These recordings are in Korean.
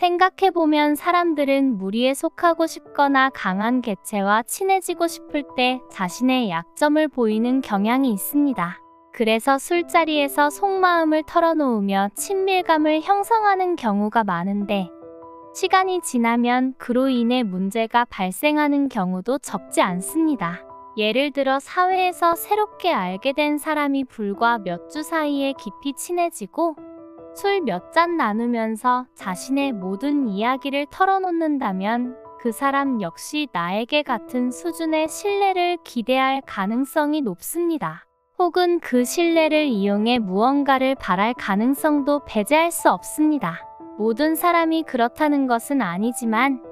생각해보면 사람들은 무리에 속하고 싶거나 강한 개체와 친해지고 싶을 때 자신의 약점을 보이는 경향이 있습니다. 그래서 술자리에서 속마음을 털어놓으며 친밀감을 형성하는 경우가 많은데, 시간이 지나면 그로 인해 문제가 발생하는 경우도 적지 않습니다. 예를 들어 사회에서 새롭게 알게 된 사람이 불과 몇 주 사이에 깊이 친해지고 술 몇 잔 나누면서 자신의 모든 이야기를 털어놓는다면 그 사람 역시 나에게 같은 수준의 신뢰를 기대할 가능성이 높습니다. 혹은 그 신뢰를 이용해 무언가를 바랄 가능성도 배제할 수 없습니다. 모든 사람이 그렇다는 것은 아니지만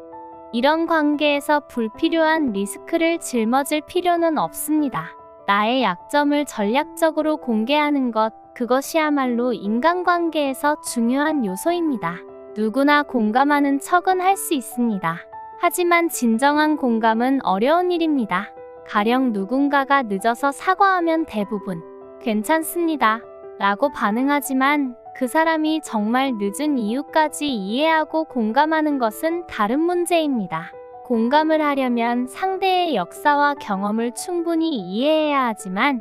이런 관계에서 불필요한 리스크를 짊어질 필요는 없습니다. 나의 약점을 전략적으로 공개하는 것, 그것이야말로 인간관계에서 중요한 요소입니다. 누구나 공감하는 척은 할 수 있습니다. 하지만 진정한 공감은 어려운 일입니다. 가령 누군가가 늦어서 사과하면 대부분 괜찮습니다 라고 반응하지만 그 사람이 정말 늦은 이유까지 이해하고 공감하는 것은 다른 문제입니다. 공감을 하려면 상대의 역사와 경험을 충분히 이해해야 하지만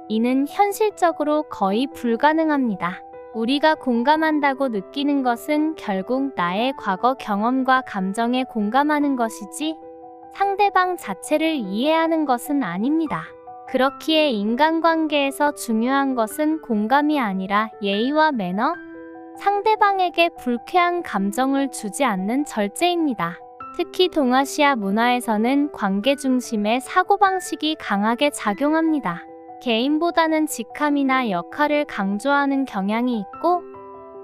이는 현실적으로 거의 불가능합니다. 우리가 공감한다고 느끼는 것은 결국 나의 과거 경험과 감정에 공감하는 것이지 상대방 자체를 이해하는 것은 아닙니다. 그렇기에 인간관계에서 중요한 것은 공감이 아니라 예의와 매너, 상대방에게 불쾌한 감정을 주지 않는 절제입니다. 특히 동아시아 문화에서는 관계 중심의 사고방식이 강하게 작용합니다. 개인보다는 직함이나 역할을 강조하는 경향이 있고,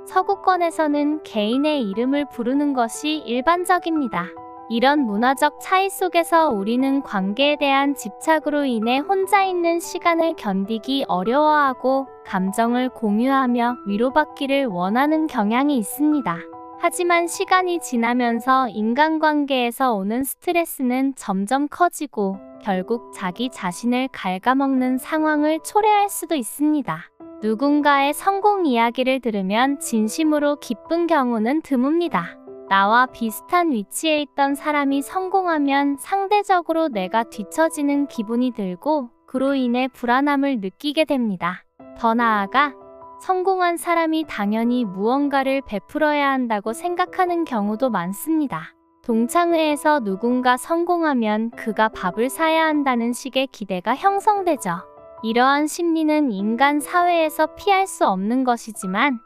서구권에서는 개인의 이름을 부르는 것이 일반적입니다. 이런 문화적 차이 속에서 우리는 관계에 대한 집착으로 인해 혼자 있는 시간을 견디기 어려워하고 감정을 공유하며 위로받기를 원하는 경향이 있습니다. 하지만 시간이 지나면서 인간관계에서 오는 스트레스는 점점 커지고 결국 자기 자신을 갉아먹는 상황을 초래할 수도 있습니다. 누군가의 성공 이야기를 들으면 진심으로 기쁜 경우는 드뭅니다. 나와 비슷한 위치에 있던 사람이 성공하면 상대적으로 내가 뒤처지는 기분이 들고 그로 인해 불안함을 느끼게 됩니다. 더 나아가 성공한 사람이 당연히 무언가를 베풀어야 한다고 생각하는 경우도 많습니다. 동창회에서 누군가 성공하면 그가 밥을 사야 한다는 식의 기대가 형성되죠. 이러한 심리는 인간 사회에서 피할 수 없는 것이지만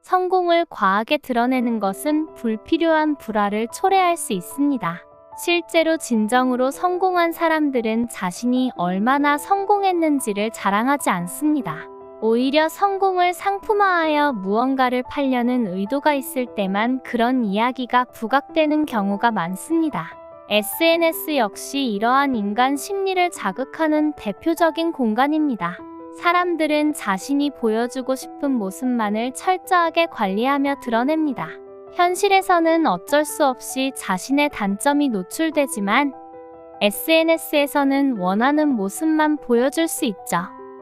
성공을 과하게 드러내는 것은 불필요한 불화를 초래할 수 있습니다. 실제로 진정으로 성공한 사람들은 자신이 얼마나 성공했는지를 자랑하지 않습니다. 오히려 성공을 상품화하여 무언가를 팔려는 의도가 있을 때만 그런 이야기가 부각되는 경우가 많습니다. SNS 역시 이러한 인간 심리를 자극하는 대표적인 공간입니다. 사람들은 자신이 보여주고 싶은 모습만을 철저하게 관리하며 드러냅니다. 현실에서는 어쩔 수 없이 자신의 단점이 노출되지만 SNS에서는 원하는 모습만 보여줄 수 있죠.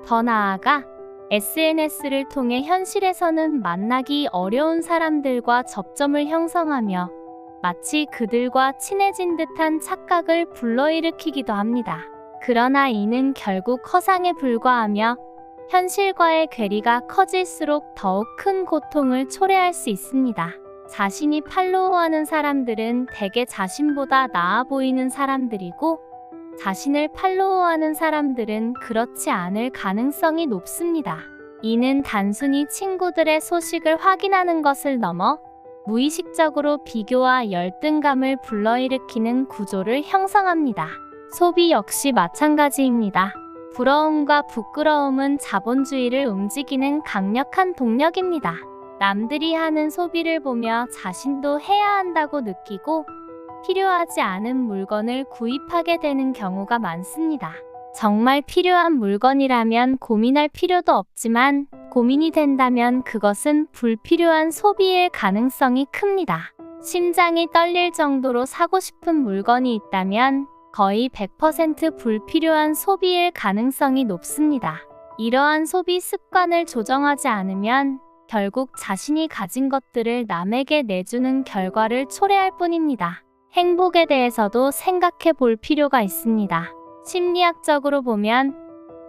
더 나아가 SNS를 통해 현실에서는 만나기 어려운 사람들과 접점을 형성하며 마치 그들과 친해진 듯한 착각을 불러일으키기도 합니다. 그러나 이는 결국 허상에 불과하며 현실과의 괴리가 커질수록 더욱 큰 고통을 초래할 수 있습니다. 자신이 팔로우하는 사람들은 대개 자신보다 나아 보이는 사람들이고 자신을 팔로우하는 사람들은 그렇지 않을 가능성이 높습니다. 이는 단순히 친구들의 소식을 확인하는 것을 넘어 무의식적으로 비교와 열등감을 불러일으키는 구조를 형성합니다. 소비 역시 마찬가지입니다. 부러움과 부끄러움은 자본주의를 움직이는 강력한 동력입니다. 남들이 하는 소비를 보며 자신도 해야 한다고 느끼고 필요하지 않은 물건을 구입하게 되는 경우가 많습니다. 정말 필요한 물건이라면 고민할 필요도 없지만 고민이 된다면 그것은 불필요한 소비일 가능성이 큽니다. 심장이 떨릴 정도로 사고 싶은 물건이 있다면 거의 100% 불필요한 소비일 가능성이 높습니다. 이러한 소비 습관을 조정하지 않으면 결국 자신이 가진 것들을 남에게 내주는 결과를 초래할 뿐입니다. 행복에 대해서도 생각해 볼 필요가 있습니다. 심리학적으로 보면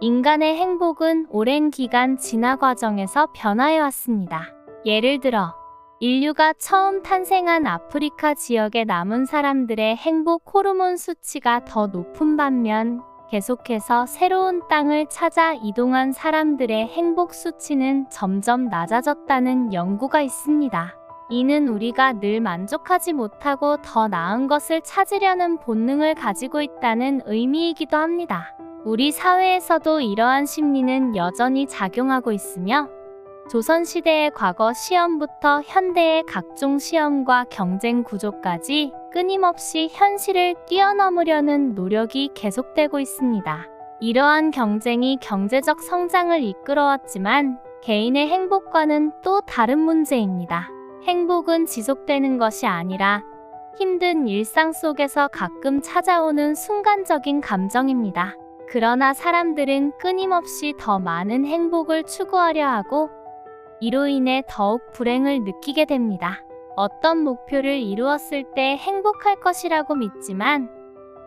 인간의 행복은 오랜 기간 진화 과정에서 변화해 왔습니다. 예를 들어 인류가 처음 탄생한 아프리카 지역에 남은 사람들의 행복 호르몬 수치가 더 높은 반면 계속해서 새로운 땅을 찾아 이동한 사람들의 행복 수치는 점점 낮아졌다는 연구가 있습니다. 이는 우리가 늘 만족하지 못하고 더 나은 것을 찾으려는 본능을 가지고 있다는 의미이기도 합니다. 우리 사회에서도 이러한 심리는 여전히 작용하고 있으며 조선시대의 과거 시험부터 현대의 각종 시험과 경쟁 구조까지 끊임없이 현실을 뛰어넘으려는 노력이 계속되고 있습니다. 이러한 경쟁이 경제적 성장을 이끌어왔지만 개인의 행복과는 또 다른 문제입니다. 행복은 지속되는 것이 아니라 힘든 일상 속에서 가끔 찾아오는 순간적인 감정입니다. 그러나 사람들은 끊임없이 더 많은 행복을 추구하려 하고 이로 인해 더욱 불행을 느끼게 됩니다. 어떤 목표를 이루었을 때 행복할 것이라고 믿지만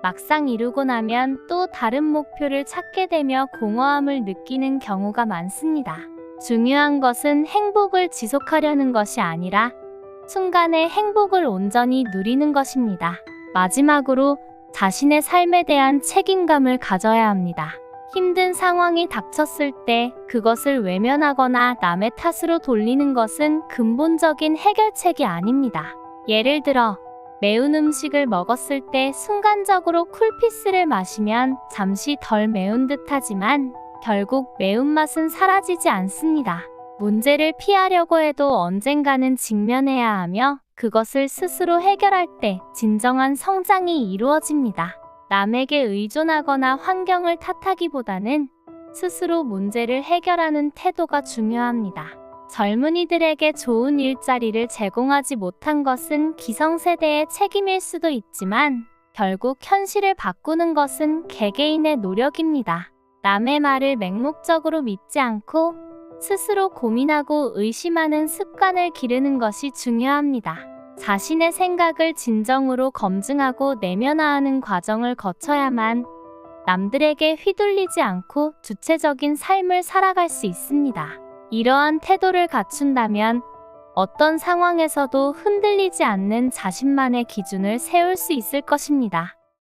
막상 이루고 나면 또 다른 목표를 찾게 되며 공허함을 느끼는 경우가 많습니다. 중요한 것은 행복을 지속하려는 것이 아니라 순간의 행복을 온전히 누리는 것입니다. 마지막으로 자신의 삶에 대한 책임감을 가져야 합니다. 힘든 상황이 닥쳤을 때 그것을 외면하거나 남의 탓으로 돌리는 것은 근본적인 해결책이 아닙니다. 예를 들어 매운 음식을 먹었을 때 순간적으로 쿨피스를 마시면 잠시 덜 매운 듯하지만 결국 매운맛은 사라지지 않습니다. 문제를 피하려고 해도 언젠가는 직면해야 하며 그것을 스스로 해결할 때 진정한 성장이 이루어집니다. 남에게 의존하거나 환경을 탓하기보다는 스스로 문제를 해결하는 태도가 중요합니다. 젊은이들에게 좋은 일자리를 제공하지 못한 것은 기성세대의 책임일 수도 있지만 결국 현실을 바꾸는 것은 개개인의 노력입니다. 남의 말을 맹목적으로 믿지 않고 스스로 고민하고 의심하는 습관을 기르는 것이 중요합니다. 자신의 생각을 진정으로 검증하고 내면화하는 과정을 거쳐야만 남들에게 휘둘리지 않고 주체적인 삶을 살아갈 수 있습니다. 이러한 태도를 갖춘다면 어떤 상황에서도 흔들리지 않는 자신만의 기준을 세울 수 있을 것입니다.